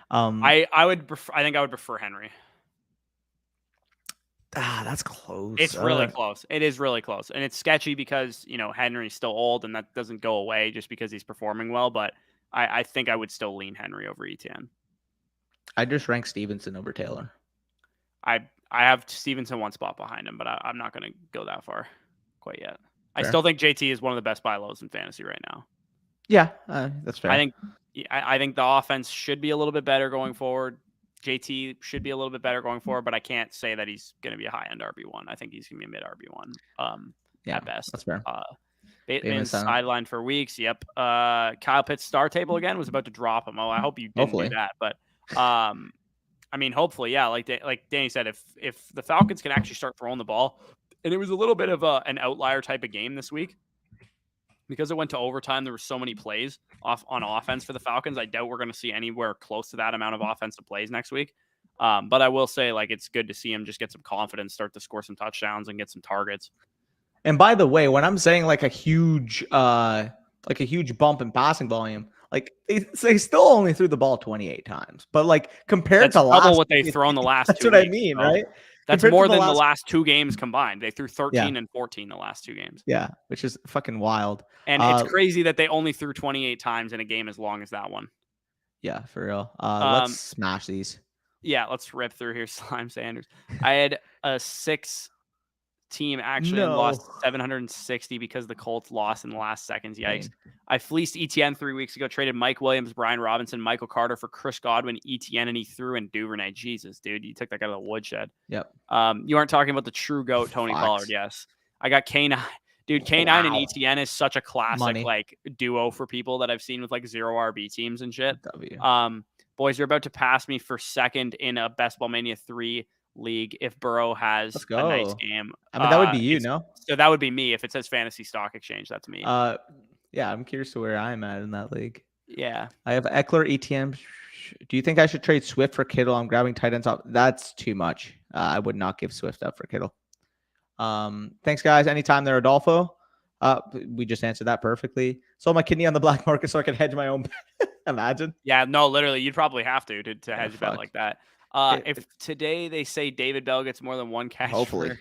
I would prefer. I think I would prefer Henry. That's close. It's really close. It is really close, and it's sketchy because Henry's still old, and that doesn't go away just because he's performing well. But I think I would still lean Henry over Etienne. I just rank Stevenson over Taylor. I have Stevenson one spot behind him, but I'm not going to go that far quite yet. Fair. I still think JT is one of the best buy lows in fantasy right now. Yeah, that's fair. I think the offense should be a little bit better going forward. JT should be a little bit better going forward, but I can't say that he's going to be a high-end RB1. I think he's going to be a mid RB1 at best. That's fair. Bateman's sidelined for weeks. Yep. Kyle Pitts' star table again was about to drop him. Oh, I hope you didn't do that. But I mean, hopefully, yeah. Like Danny said, if the Falcons can actually start throwing the ball, and it was a little bit of an outlier type of game this week because it went to overtime. There were so many plays on offense for the Falcons. I doubt we're going to see anywhere close to that amount of offensive plays next week. But I will say, it's good to see him just get some confidence, start to score some touchdowns, and get some targets. And by the way, when I'm saying a huge bump in passing volume, they still only threw the ball 28 times, but compared to what they've thrown the last. That's 2 weeks, I mean, right? That's more than the last 2 games combined. They threw 13 and 14 the last 2 games. Yeah, which is fucking wild. And it's crazy that they only threw 28 times in a game as long as that one. Yeah, for real. Let's smash these. Yeah, let's rip through here. Slime Sanders. I had a 6 team actually lost 760 because the Colts lost in the last seconds. Yikes. I fleeced Etienne 3 weeks ago, traded Mike Williams, Brian Robinson, Michael Carter for Chris Godwin, Etienne, and he threw in Duvernay. Jesus, dude, you took that guy to the woodshed. Yep. You aren't talking about the true GOAT, Tony Pollard. Yes. I got K9. Dude, K9 and Etienne is such a classic duo for people that I've seen with 0 RB teams and shit. Boys, you're about to pass me for second in a Best Ball Mania 3 league if Burrow has a nice game. I mean, that would be you, no? So that would be me. If it says Fantasy Stock Exchange, that's me. Yeah, I'm curious to where I'm at in that league. Yeah. I have Eckler, ETN. Do you think I should trade Swift for Kittle? I'm grabbing tight ends off. That's too much. I would not give Swift up for Kittle. Thanks, guys. Anytime there, Adolfo. We just answered that perfectly. Sold my kidney on the black market so I could hedge my own bet. Imagine. Yeah, no, literally, you'd probably have to hedge a bet like that. If today they say David Bell gets more than 1 catch, hopefully.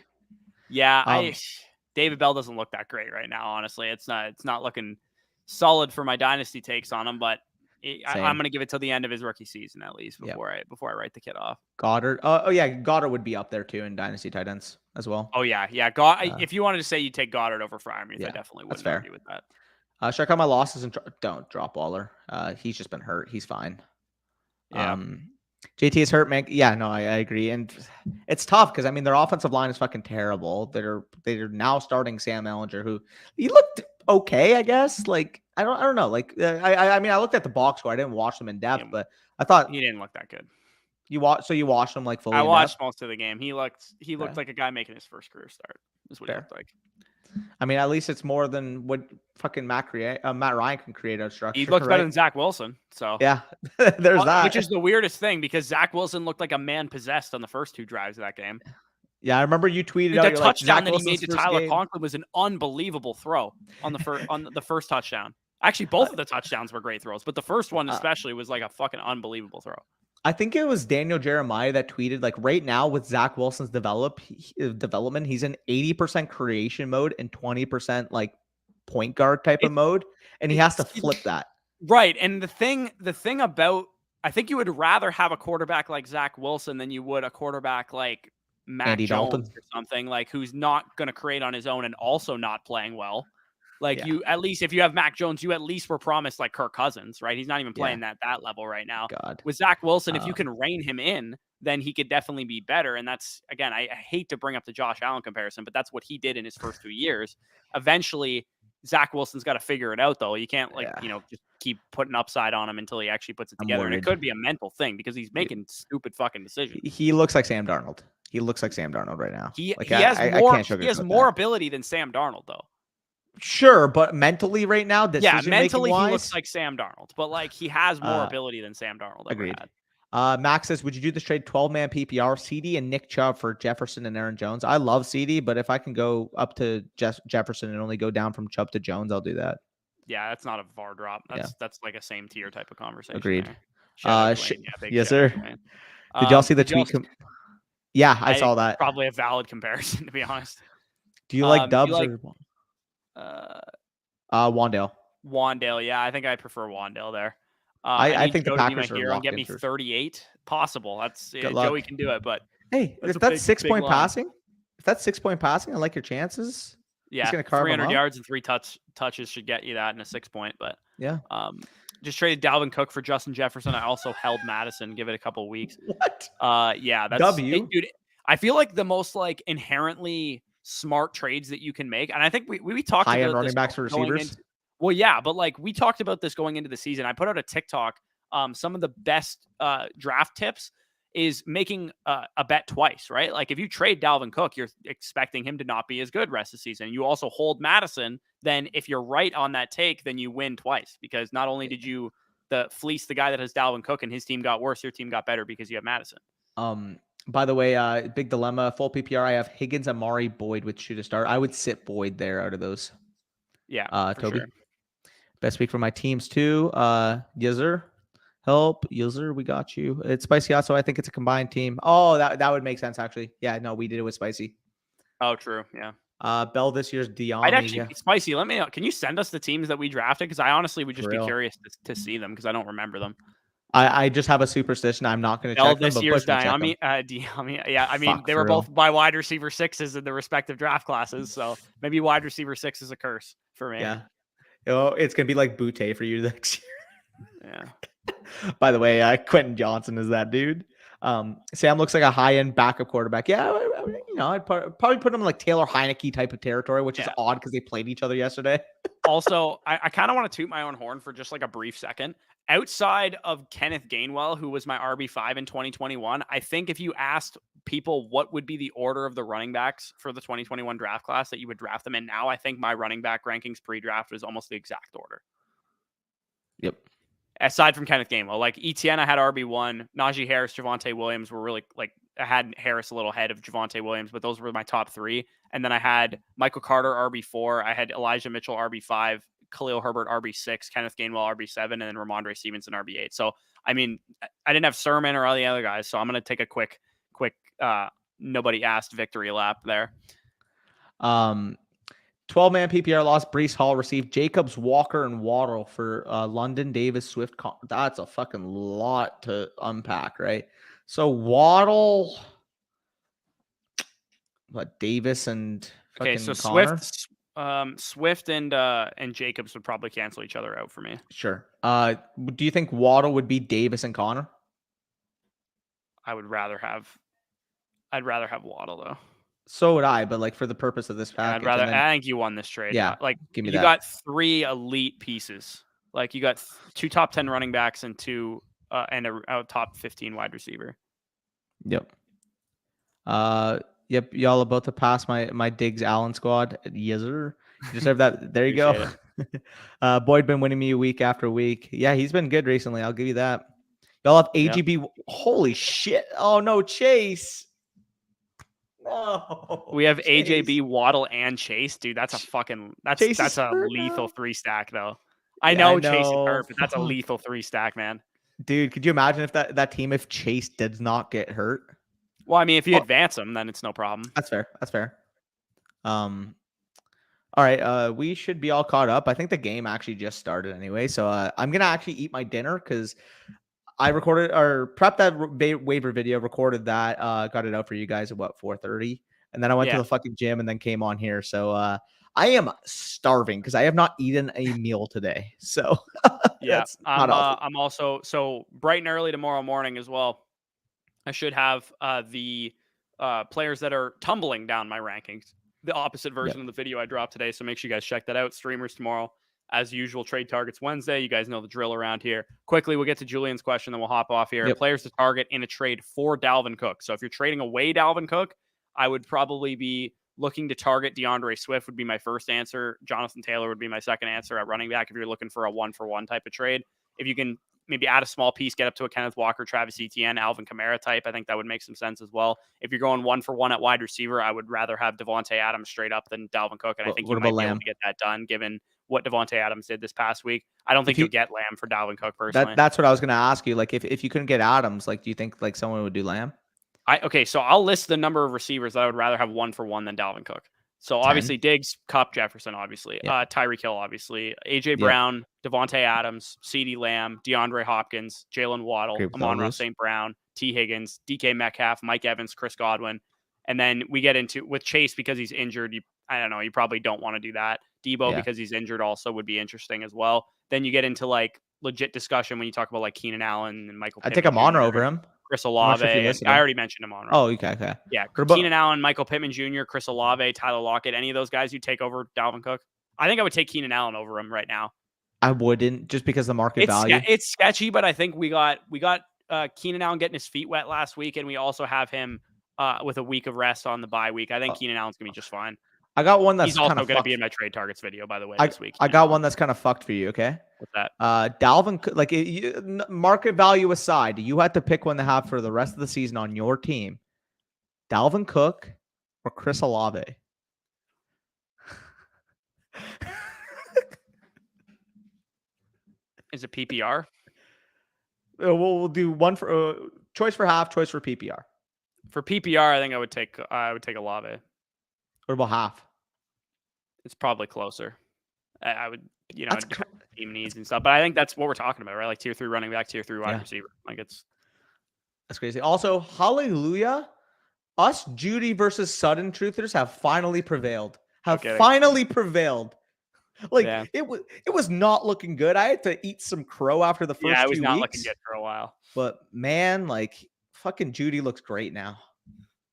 David Bell doesn't look that great right now. Honestly, it's not looking solid for my dynasty takes on him. But I'm going to give it till the end of his rookie season at least before I write the kid off. Goddard. Oh yeah, Goddard would be up there too in dynasty tight ends as well. Oh yeah. If you wanted to say you take Goddard over Freiermuth, I definitely wouldn't argue with that. Should I cut my losses and don't drop Waller? He's just been hurt. He's fine. Yeah. JT is hurt, man. Yeah, no, I agree, and it's tough because their offensive line is fucking terrible. They're now starting Sam Ehlinger, who he looked okay, I guess. I don't know. I looked at the box score. I didn't watch them in depth, but I thought he didn't look that good. You watched them fully. I watched most of the game. He looked like a guy making his first career start. Is what he looked like. At least it's more than what fucking Matt Ryan can create a structure. He looks better than Zach Wilson. So yeah, there's that. Which is the weirdest thing because Zach Wilson looked like a man possessed on the first 2 drives of that game. Yeah, I remember you tweeted out the touchdown that he made to Tyler Conklin was an unbelievable throw on the first touchdown. Actually, both of the touchdowns were great throws, but the first one especially was a fucking unbelievable throw. I think it was Daniel Jeremiah that tweeted right now with Zach Wilson's development, he's in 80% creation mode and 20% point guard type of mode, and he has to flip that. Right, and the thing about I think you would rather have a quarterback like Zach Wilson than you would a quarterback like Mac Andy Jones Dalton or something who's not going to create on his own and also not playing well. You at least if you have Mac Jones, you at least were promised Kirk Cousins, right? He's not even playing that level right now. God. With Zach Wilson, if you can rein him in, then he could definitely be better. And that's again, I hate to bring up the Josh Allen comparison, but that's what he did in his first 2 years. Eventually, Zach Wilson's got to figure it out, though. You can't Yeah. just keep putting upside on him until he actually puts it I'm together. And it worried. could be a mental thing because he's making stupid fucking decisions. He looks like Sam Darnold. He looks like Sam Darnold right now. He Like has I more can't he has sugarcoat more that. ability than Sam Darnold, though. Sure, but mentally right now, decision making mentally wise, he looks like Sam Darnold, but like he has more ability than Sam Darnold ever agreed. had. Max says, would you do this trade 12-man PPR, CD and Nick Chubb for Jefferson and Aaron Jones? I love CD, but if I can go up to Jefferson and only go down from Chubb to Jones, I'll do that. Yeah, that's not a VAR drop. That's like a same tier type of conversation. Agreed. There. Shout out Dwayne. Yes, sir. Dwayne. Did y'all see the tweet? Yeah, I saw that. Probably a valid comparison, to be honest. Do you like Dubs or Wandale? Wandale, yeah, I think I prefer Wandale there. I think the Packers are and get me 38. Possible. That's Joey can do it, but hey, if that's 6-point passing, I like your chances. Yeah, he's gonna carve 300 yards and 3 touches should get you that in a 6-point. But yeah, just traded Dalvin Cook for Justin Jefferson. I also held Madison. Give it a couple weeks. What? Yeah, that's W. Dude, I feel like the most like inherently smart trades that you can make, and I think we talked high-end about running backs for receivers. Well, yeah, but like we talked about this going into the season. I put out a TikTok. Some of the best draft tips is making a bet twice, right? Like if you trade Dalvin Cook, you're expecting him to not be as good rest of the season. You also hold Madison. Then if you're right on that take, then you win twice because not only did you fleece the guy that has Dalvin Cook and his team got worse, your team got better because you have Madison. By the way, big dilemma, full PPR. I have Higgins, Amari, Boyd with shoot a start. I would sit Boyd there out of those. Yeah, Toby. Sure. Best week for my teams too. Yezer. Help, user, we got you. It's Spicy Hot, so I think it's a combined team. Oh, that would make sense, actually. Yeah, no, we did it with Spicy. Oh, true, yeah. Bell this year's Dion. I'd actually, Spicy, let me know. Can you send us the teams that we drafted? Because I honestly would just be curious to see them because I don't remember them. I just have a superstition. I'm not going to check them. This year's Diami, yeah, I mean, they were both by wide receiver 6s in the respective draft classes, so maybe wide receiver 6 is a curse for me. Yeah. Oh, it's going to be like Butte for you next year. Yeah. By the way, Quentin Johnson is that dude. Sam looks like a high-end backup quarterback. Yeah, I'd probably put him in like Taylor Heineke type of territory, which is odd because they played each other yesterday. Also, I kind of want to toot my own horn for just like a brief second. Outside of Kenneth Gainwell, who was my RB5 in 2021, I think if you asked people what would be the order of the running backs for the 2021 draft class that you would draft them in now, I think my running back rankings pre-draft was almost the exact order. Yep. Aside from Kenneth Gainwell, like Etienne, I had RB1, Najee Harris, Javonte Williams were really like, I had Harris a little ahead of Javonte Williams, but those were my top 3. And then I had Michael Carter, RB4. I had Elijah Mitchell, RB5, Khalil Herbert, RB6, Kenneth Gainwell, RB7, and then Ramondre Stevenson, RB8. So, I mean, I didn't have Sermon or all the other guys. So I'm going to take a quick, nobody asked victory lap there. 12-man PPR loss. Breece Hall received Jacobs, Walker, and Waddle for London, Davis, Swift. That's a fucking lot to unpack, right? So Waddle, Davis and so Connor? Swift and Jacobs would probably cancel each other out for me. Sure. Do you think Waddle would be Davis and Connor? I'd rather have Waddle though. So would I, but like for the purpose of this package. I think you won this trade. Yeah, like give me you that. got 3 elite pieces. Like you got 2 top 10 running backs and 2 and a top 15 wide receiver. Yep. Yep. Y'all about to pass my Diggs Allen squad. Yes, sir. You deserve that. There you go. Boyd been winning me week after week. Yeah, he's been good recently. I'll give you that. Y'all have AGB. Yep. Holy shit. Oh no, Chase. No. We have Chase. AJB, Waddle, and Chase. Dude, that's a lethal 3 stack though. I know Chase is hurt, but that's a lethal 3 stack, man. Dude, could you imagine if that team, if Chase did not get hurt? Well, I mean, if you advance him, then it's no problem. That's fair. All right. We should be all caught up. I think the game actually just started anyway. So I'm going to actually eat my dinner because I recorded or prepped that waiver video, recorded that, got it out for you guys at 4:30. And then I went to the fucking gym and then came on here. So I am starving because I have not eaten a meal today. So yeah, I'm also so bright and early tomorrow morning as well. I should have the players that are tumbling down my rankings the opposite version of the video I dropped today. So make sure you guys check that out. Streamers tomorrow. As usual, trade targets Wednesday. You guys know the drill around here. Quickly, we'll get to Julian's question, then we'll hop off here. Players to target in a trade for Dalvin Cook. So if you're trading away Dalvin Cook, I would probably be looking to target DeAndre Swift would be my first answer. Jonathan Taylor would be my second answer at running back if you're looking for a 1-for-1 type of trade. If you can maybe add a small piece, get up to a Kenneth Walker, Travis Etienne, Alvin Kamara type, I think that would make some sense as well. If you're going 1-for-1 at wide receiver, I would rather have Devontae Adams straight up than Dalvin Cook, and I think you might be able to get that done given what Devontae Adams did this past week. I don't think you'll get Lamb for Dalvin Cook personally. That's what I was going to ask you. Like, if you couldn't get Adams, like, do you think like someone would do Lamb? Okay, so I'll list the number of receivers that I would rather have 1-for-1 than Dalvin Cook. So obviously Diggs, Kupp, Jefferson, obviously. Tyreek Hill, obviously. AJ Brown, Devontae Adams, CeeDee Lamb, DeAndre Hopkins, Jalen Waddle, Amon-Ra St. Brown, T. Higgins, DK Metcalf, Mike Evans, Chris Godwin. And then we get into with Chase because he's injured. I don't know. You probably don't want to do that. Debo because he's injured also would be interesting as well. Then you get into like legit discussion when you talk about like Keenan Allen and Michael Pittman. I take Amon-Ra over him. Chris Olave. I already mentioned Amon-Ra. Oh, okay. Yeah, Keenan Allen, Michael Pittman Jr., Chris Olave, Tyler Lockett, any of those guys you take over Dalvin Cook? I think I would take Keenan Allen over him right now. I wouldn't, just because the market value. It's sketchy, but I think we got Keenan Allen getting his feet wet last week, and we also have him with a week of rest on the bye week. I think Keenan Allen's gonna be just fine. I got one that's he's also going to be in my trade targets video, by the way, this week. I got one that's kind of fucked for you. Okay. What's that? Dalvin, like market value aside, you had to pick one to have for the rest of the season on your team. Dalvin Cook or Chris Olave? Is it PPR? We'll do one for choice for half, choice for PPR. For PPR, I think I would take Olave. What about half? It's probably closer. I would, team needs and stuff. But I think that's what we're talking about, right? Like tier 3 running back, tier 3 wide receiver. Like that's crazy. Also, hallelujah. Us Judy versus Sudden truthers have finally prevailed. Finally prevailed. Like it was not looking good. I had to eat some crow after the first 2 weeks. Yeah, it was not looking good for a while. But man, like fucking Judy looks great now.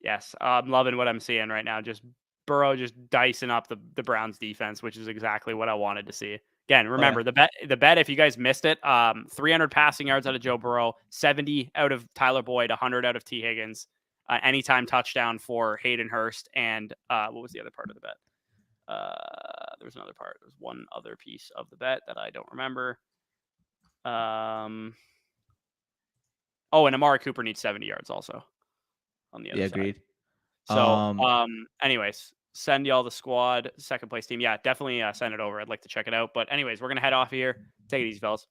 Yes, I'm loving what I'm seeing right now. Just Burrow just dicing up the Browns defense, which is exactly what I wanted to see. Again, remember the bet, if you guys missed it, 300 passing yards out of Joe Burrow, 70 out of Tyler Boyd, 100 out of T. Higgins, anytime touchdown for Hayden Hurst, and what was the other part of the bet? There was another part. There's one other piece of the bet that I don't remember. And Amari Cooper needs 70 yards also on the other side. Agreed. So, anyways, send y'all the squad, second place team. Yeah, definitely send it over. I'd like to check it out. But anyways, we're going to head off here. Take it easy, fellas.